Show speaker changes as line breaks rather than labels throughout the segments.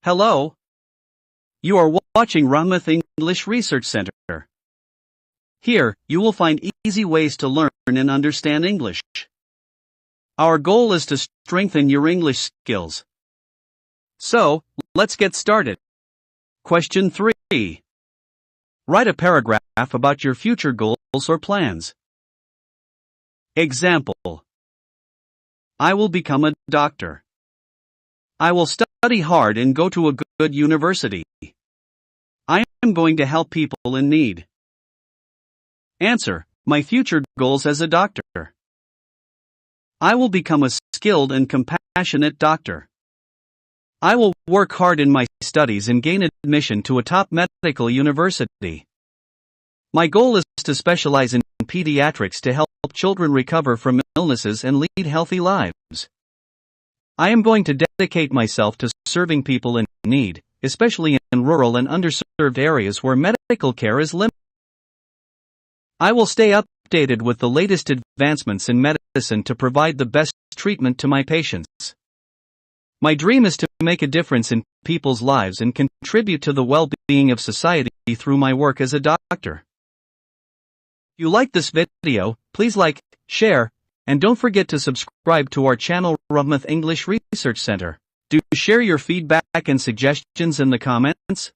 Hello. You are watching Rahmat English Research Center. Here, you will find easy ways to learn and understand English. Our goal is to strengthen your English skills. So, let's get started. Question 3. Write a paragraph about your future goals or plans. Example. I will become a doctor. I will study hard and go to a good university. I am going to help people in need. Answer. My future goals as a doctor. I will become a skilled and compassionate doctor. I will work hard in my studies and gain admission to a top medical university. My goal is to specialize in pediatrics to help children recover from illnesses and lead healthy lives. I am going to dedicate myself to serving people in need, especially in rural and underserved areas where medical care is limited. I will stay updated with the latest advancements in medicine to provide the best treatment to my patients. My dream is to make a difference in people's lives and contribute to the well-being of society through my work as a doctor. If you like this video, please like, share, and don't forget to subscribe to our channel Rahmat English Research Center. Do share your feedback and suggestions in the comments.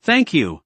Thank you.